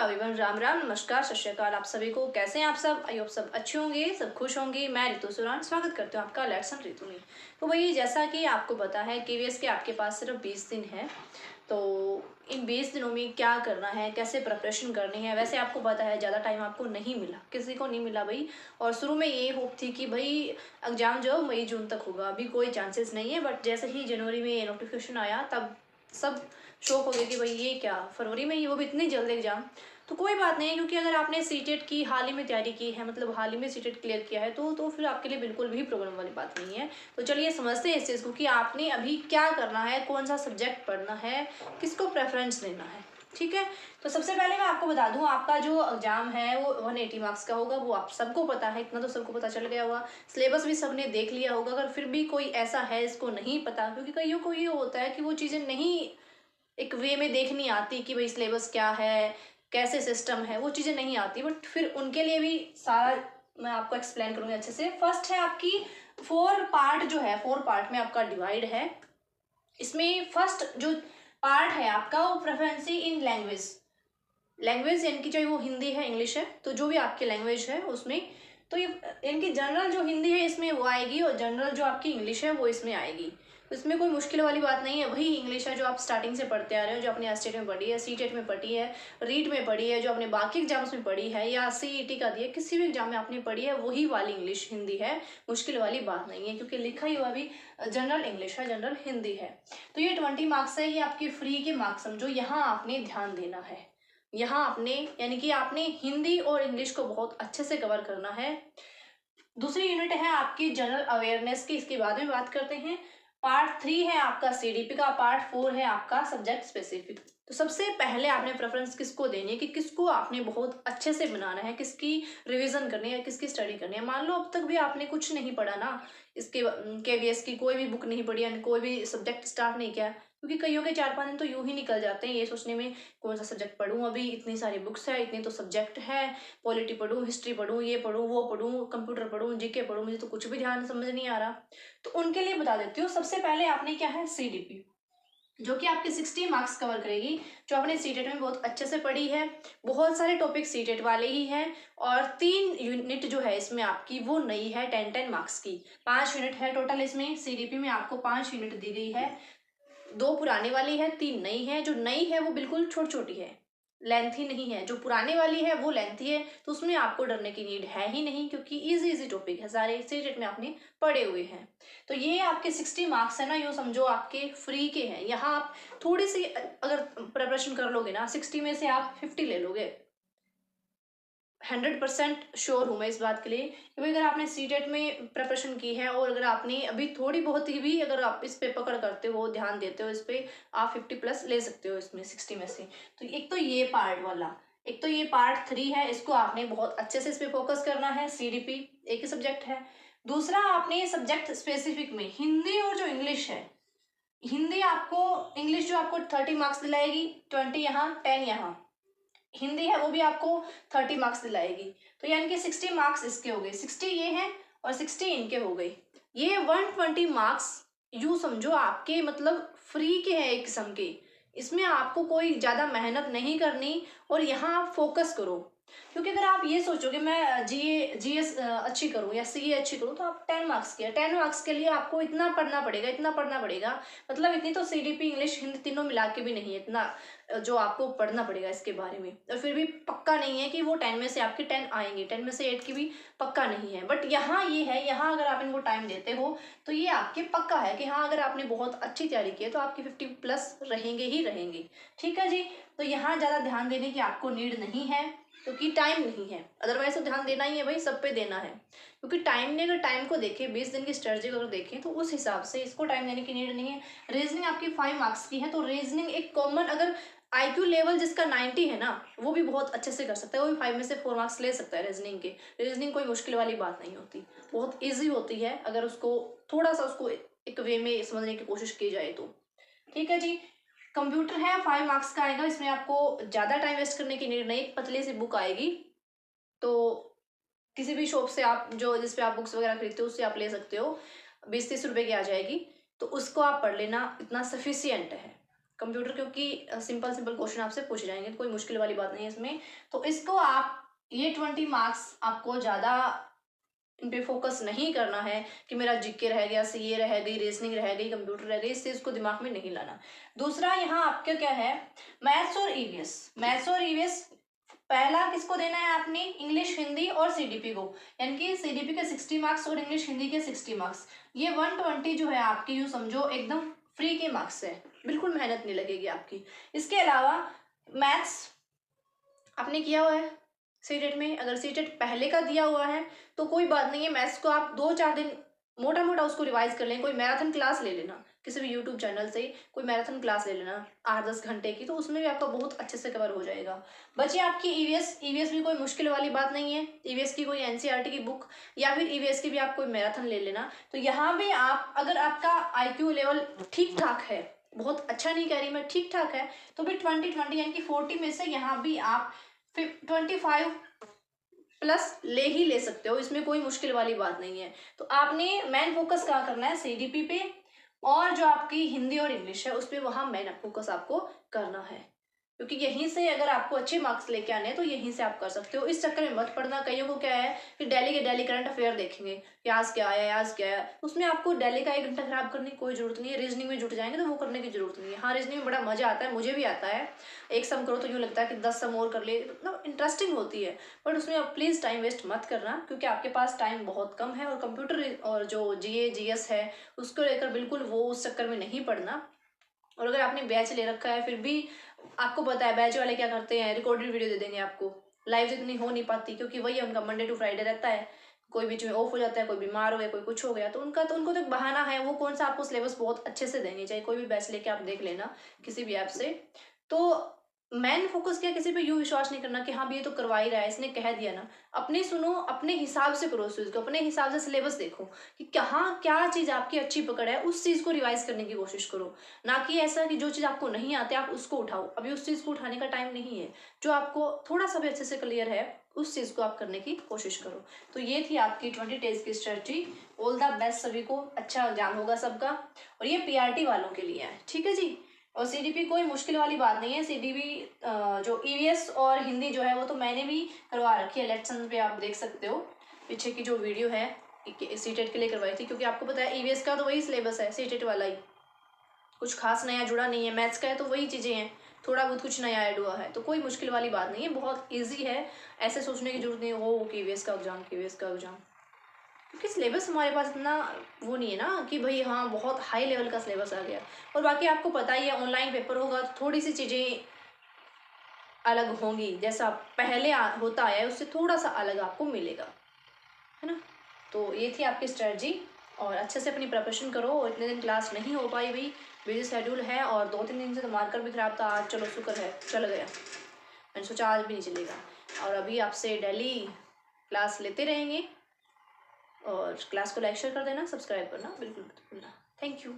Everyone, Ram Ram, नमस्कार, सत श्री अकाल। आप सभी को कैसे हैं आप सब? आई होप सब अच्छे होंगे, सब खुश होंगे। मैं रितु सुरान स्वागत करती हूँ आपका लेट्स रितु में। तो वही जैसा कि आपको पता है केवीएस के आपके पास सिर्फ 20 दिन है। तो इन 20 दिनों में क्या करना है, कैसे प्रिपरेशन करनी है, वैसे आपको पता है ज़्यादा टाइम आपको नहीं मिला, किसी को नहीं मिला भाई। और शुरू में ये होप थी कि भाई एग्ज़ाम जो मई जून तक होगा, अभी कोई चांसेस नहीं है। बट जैसे ही जनवरी में नोटिफिकेशन आया तब सब शौक हो गया कि भाई ये क्या, फरवरी में ही, वो भी इतनी जल्द एग्जाम। तो कोई बात नहीं है, क्योंकि अगर आपने सीटेट की हाल ही में तैयारी की है, मतलब हाल ही में सीटेट क्लियर किया है, तो फिर आपके लिए बिल्कुल भी प्रॉब्लम वाली बात नहीं है। तो चलिए समझते हैं इस चीज़ को कि आपने अभी क्या करना है, कौन सा सब्जेक्ट पढ़ना है, किसको प्रेफरेंस देना है। ठीक है, तो सबसे पहले मैं आपको बता दूं, आपका जो एग्जाम है वो 180 मार्क्स का होगा। वो आप सबको पता है, इतना तो सबको पता चल गया होगा। सिलेबस भी सबने देख लिया होगा। अगर फिर भी कोई ऐसा है इसको नहीं पता, क्योंकि कईयों को ये होता है कि वो चीज़ें नहीं एक वे में देखनी आती कि भाई सिलेबस क्या है, कैसे सिस्टम है, वो चीज़ें नहीं आती। बट फिर उनके लिए भी सारा मैं आपको एक्सप्लेन करूँगी अच्छे से। फर्स्ट है आपकी 4 पार्ट जो है, 4 पार्ट में आपका डिवाइड है। इसमें फर्स्ट जो पार्ट है आपका वो प्रेफरेंसी इन लैंग्वेज। लैंग्वेज यानी कि चाहे वो हिंदी है, इंग्लिश है, तो जो भी आपकी लैंग्वेज है उसमें, तो ये इनकी जनरल जो हिंदी है इसमें वो आएगी, और जनरल जो आपकी इंग्लिश है वो इसमें आएगी। तो इसमें कोई मुश्किल वाली बात नहीं है। वही इंग्लिश है जो आप स्टार्टिंग से पढ़ते आ रहे हो, जो अपने एस्टेट में पढ़ी है, सीटेट में पढ़ी है, रीट में पढ़ी है, जो आपने बाकी एग्जाम्स में पढ़ी है, या सीईटी का दिया, किसी भी एग्जाम में आपने पढ़ी है, वही वाली इंग्लिश हिंदी है। मुश्किल वाली बात नहीं है, क्योंकि लिखा ही हुआ भी जनरल इंग्लिश है, जनरल हिंदी है। तो ये 20 मार्क्स है, ये आपके फ्री के मार्क्स समझो। यहाँ आपने ध्यान देना है, यहाँ आपने यानी कि आपने हिंदी और इंग्लिश को बहुत अच्छे से कवर करना है। दूसरी यूनिट है आपकी जनरल अवेयरनेस की, इसके बाद में बात करते हैं। पार्ट 3 है आपका सीडीपी का, पार्ट 4 है आपका सब्जेक्ट स्पेसिफिक। तो सबसे पहले आपने प्रेफरेंस किसको देनी है, कि किसको आपने बहुत अच्छे से बनाना है, किसकी रिवीजन करनी है, किसकी स्टडी करनी है। मान लो अब तक भी आपने कुछ नहीं पढ़ा ना, इसके केवीएस की कोई भी बुक नहीं पढ़ी, यानी कोई भी सब्जेक्ट स्टार्ट नहीं किया, क्योंकि कईयों के 4-5 दिन तो यूं ही निकल जाते हैं ये सोचने में कौन सा सब्जेक्ट पढ़ूं, अभी इतनी सारी बुक्स है, इतने तो सब्जेक्ट है, पॉलिटी पढ़ूं, हिस्ट्री पढ़ूं, ये पढ़ूं, वो पढ़ूं, कंप्यूटर पढ़ूं, जीके पढ़ूं, मुझे तो कुछ भी ध्यान समझ नहीं आ रहा। तो उनके लिए बता देती हूँ। सबसे पहले आपने क्या है, सीडीपी, जो कि आपके 60 मार्क्स कवर करेगी, जो आपने सीटेट में बहुत अच्छे से पढ़ी है। बहुत सारे टॉपिक सीटेट वाले ही हैं, और 3 यूनिट जो है इसमें आपकी वो नई है, 10-10 मार्क्स की। 5 यूनिट है टोटल इसमें, सीडीपी में आपको 5 यूनिट दी गई है। 2 पुराने वाली है, 3 नई है। जो नई है वो बिल्कुल छोटी छोटी है, लेंथी नहीं है। जो पुराने वाली है वो लेंथी है, तो उसमें आपको डरने की नीड है ही नहीं, क्योंकि इजी इजी टॉपिक है, सारे सीटेट में आपने पढ़े हुए हैं। तो ये आपके 60 मार्क्स है ना, यूँ समझो आपके फ्री के हैं। यहाँ आप थोड़ी सी अगर प्रिपरेशन कर लोगे ना, 60 में से आप 50 ले लोगे। 100% श्योर हूँ मैं इस बात के लिए, क्योंकि अगर आपने सीटेट में प्रिपरेशन की है, और अगर आपने अभी थोड़ी बहुत ही भी अगर आप इस पे पकड़ करते हो, ध्यान देते हो इस पे, आप 50+ ले सकते हो इसमें 60 में से। तो एक तो ये पार्ट वाला, एक तो ये पार्ट 3 है, इसको आपने बहुत अच्छे से इस पे फोकस करना है। सीडीपी एक ही सब्जेक्ट है। दूसरा आपने सब्जेक्ट स्पेसिफिक में हिंदी और जो इंग्लिश है, हिंदी आपको, इंग्लिश जो आपको 30 मार्क्स दिलाएगी, 20 यहाँ, 10 यहाँ। हिंदी है वो भी आपको 30 मार्क्स दिलाएगी। तो यानी कि 60 मार्क्स इसके हो गए, 60 ये हैं और 60 इनके हो गए। ये 120 मार्क्स यूँ समझो आपके मतलब फ्री के हैं एक किस्म के। इसमें आपको कोई ज़्यादा मेहनत नहीं करनी, और यहाँ आप फोकस करो। क्योंकि अगर आप ये सोचोगे मैं जीएस अच्छी करूँ या सीए अच्छी करूँ, तो आप 10 मार्क्स किया, 10 मार्क्स के लिए आपको इतना पढ़ना पड़ेगा, इतना पढ़ना पड़ेगा। मतलब इतनी तो सीडीपी इंग्लिश हिंदी तीनों मिला के भी नहीं है इतना जो आपको पढ़ना पड़ेगा इसके बारे में। और फिर भी पक्का नहीं है कि वो 10 में से आपके 10 आएंगे, 10 में से 8 की भी पक्का नहीं है। बट यहाँ ये है, यहाँ अगर आप इनको टाइम देते हो तो ये आपके पक्का है कि हाँ, अगर आपने बहुत अच्छी तैयारी की है तो आपके 50+ रहेंगे ही रहेंगे। ठीक है जी। तो यहाँ ज़्यादा ध्यान देने की आपको नीड नहीं है, क्योंकि टाइम नहीं है। अदरवाइज तो ध्यान देना ही है भाई, सब पे देना है। क्योंकि टाइम ने, अगर टाइम को देखें, 20 दिन की स्ट्रेटजी को अगर देखें, तो उस हिसाब से इसको टाइम देने की नीड नहीं है। रीजनिंग आपकी 5 मार्क्स की है, तो रीजनिंग एक कॉमन, अगर आईक्यू लेवल जिसका 90 है ना, वो भी बहुत अच्छे से कर सकता है, वो भी 5 में से 4 मार्क्स ले सकता है रीजनिंग के। रीजनिंग कोई मुश्किल वाली बात नहीं होती, बहुत ईजी होती है अगर उसको थोड़ा सा उसको एक वे में समझने की कोशिश की जाए तो। ठीक है जी। कंप्यूटर है, 5 मार्क्स का आएगा। इसमें आपको ज़्यादा टाइम वेस्ट करने की नीड नहीं, एक पतली सी बुक आएगी, तो किसी भी शॉप से आप जो जिस पे आप बुक्स वगैरह खरीदते हो उससे आप ले सकते हो, 20-30 रुपए की आ जाएगी। तो उसको आप पढ़ लेना, इतना सफिशियंट है। कंप्यूटर, क्योंकि सिंपल सिंपल क्वेश्चन आपसे पूछे जाएंगे, तो कोई मुश्किल वाली बात नहीं है इसमें। तो इसको आप ये 20 मार्क्स आपको ज़्यादा इन पे फोकस नहीं करना है कि मेरा जीके रह गया, सीए रह गई, रीजनिंग रह गई, कंप्यूटर रह गई, इससे इसको दिमाग में नहीं लाना। दूसरा यहाँ आपका क्या है, मैथ्स और ईवीएस। मैथ्स और ईवीएस पहला किसको देना है आपने, इंग्लिश, हिंदी और सीडीपी को, यानी कि सीडीपी के 60 मार्क्स और इंग्लिश हिंदी के 60 मार्क्स। ये 120 जो है आपकी, यूँ समझो एकदम फ्री के मार्क्स है, बिल्कुल मेहनत नहीं लगेगी आपकी। इसके अलावा मैथ्स आपने किया हुआ है सीटेट में, अगर सीटेट पहले का दिया हुआ है तो कोई बात नहीं है, मैथ्स को आप 2-4 दिन मोटा मोटा उसको रिवाइज कर लें, कोई मैराथन क्लास ले लेना किसी भी यूट्यूब चैनल से, कोई मैराथन क्लास ले लेना 8-10 घंटे की, तो उसमें भी आपका बहुत अच्छे से कवर हो जाएगा। बची आपकी ईवीएस। ईवीएस भी कोई मुश्किल वाली बात नहीं है, ईवीएस की कोई एनसीईआरटी की बुक या फिर ईवीएस की भी आप कोई मैराथन ले लेना। तो यहाँ भी आप, अगर आपका आईक्यू लेवल ठीक ठाक है, बहुत अच्छा नहीं कह रही मैं, ठीक ठाक है, तो भी 20-20 यानी कि 40 में से यहाँ भी आप 25 प्लस ले ही सकते हो, इसमें कोई मुश्किल वाली बात नहीं है। तो आपने मेन फोकस कहाँ करना है, सीडीपी पे, और जो आपकी हिंदी और इंग्लिश है उस पर वहाँ मेन फोकस आपको करना है, क्योंकि यहीं से अगर आपको अच्छे मार्क्स लेके आने हैं तो यहीं से आप कर सकते हो। इस चक्कर में मत पड़ना। कईयों को क्या है कि डेली के डेली करंट अफेयर देखेंगे कि आज क्या आया, आज क्या आया, उसमें आपको डेली का 1 घंटा खराब करने की कोई जरूरत नहीं है। रीजनिंग में जुट जाएंगे तो वो करने की जरूरत नहीं है। हाँ, रीजनिंग में बड़ा मजा आता है, मुझे भी आता है। एक सम करो तो यूँ लगता है कि 10 सम और कर ले, मतलब इंटरेस्टिंग होती है, बट उसमें आप प्लीज़ टाइम वेस्ट मत करना, क्योंकि आपके पास टाइम बहुत कम है। और कंप्यूटर और जो जीए जीएस है उसको लेकर बिल्कुल वो उस चक्कर में नहीं पड़ना। और अगर आपने बैच ले रखा है, फिर भी आपको पता है बैच वाले क्या करते हैं, रिकॉर्डेड वीडियो दे देंगे आपको। लाइव जितनी हो नहीं पाती, क्योंकि वही उनका मंडे टू फ्राइडे रहता है, कोई बीच में ऑफ हो जाता है, कोई बीमार हो गया, कोई कुछ हो गया, तो उनको तो एक बहाना है। वो कौन सा आपको सिलेबस बहुत अच्छे से देंगे, चाहे कोई भी बैच लेके आप देख लेना किसी भी ऐप से। तो मेन फोकस क्या, किसी पे यूं विश्वास नहीं करना कि हाँ भी ये तो करवा ही रहा है, इसने कह दिया ना। अपने सुनो, अपने हिसाब से करो उस चीज को, अपने हिसाब से सिलेबस देखो कि कहाँ क्या चीज आपकी अच्छी पकड़ है, उस चीज को रिवाइज करने की कोशिश करो। ना कि ऐसा कि जो चीज आपको नहीं आती आप उसको उठाओ, अभी उस चीज को उठाने का टाइम नहीं है। जो आपको थोड़ा सा भी अच्छे से क्लियर है उस चीज को आप करने की कोशिश करो। तो ये थी आपकी 20 डेज की स्ट्रेटजी। ऑल द बेस्ट सभी को, अच्छा एग्जाम होगा सबका। और ये पीआरटी वालों के लिए है, ठीक है जी। और सीडीपी कोई मुश्किल वाली बात नहीं है। सीडीपी जो ईवीएस और हिंदी जो है वो तो मैंने भी करवा रखी है, लेक्शन पे आप देख सकते हो, पीछे की जो वीडियो है सीटेट के लिए करवाई थी, क्योंकि आपको पता है ईवीएस का तो वही सिलेबस है, सीटेट वाला ही, कुछ खास नया जुड़ा नहीं है। मैथ्स का है तो वही चीज़ें हैं, थोड़ा बहुत कुछ नया ऐड हुआ है, तो कोई मुश्किल वाली बात नहीं है, बहुत ईजी है। ऐसे सोचने की जरूरत नहीं हो कि ईवीएस का एग्जाम, ईवीएस का एग्जाम, क्योंकि सिलेबस हमारे पास इतना वो नहीं है ना कि भाई हाँ बहुत हाई लेवल का सिलेबस आ गया। और बाकी आपको पता ही है ऑनलाइन पेपर होगा तो थोड़ी सी चीज़ें अलग होंगी, जैसा पहले होता है उससे थोड़ा सा अलग आपको मिलेगा, है ना। तो ये थी आपकी स्ट्रेटजी, और अच्छे से अपनी प्रिपरेशन करो। और इतने दिन क्लास नहीं हो पाई भाई, बिजी शेड्यूल है, और 2-3 दिन से तो मार्कर भी खराब था, आज चलो शुक्र है चल गया, मैंने सोचा आज भी नहीं चलेगा। और अभी आपसे डेली क्लास लेते रहेंगे, और क्लास को लाइक शेयर कर देना, सब्सक्राइब करना बिल्कुल मत भूलना। Thank you.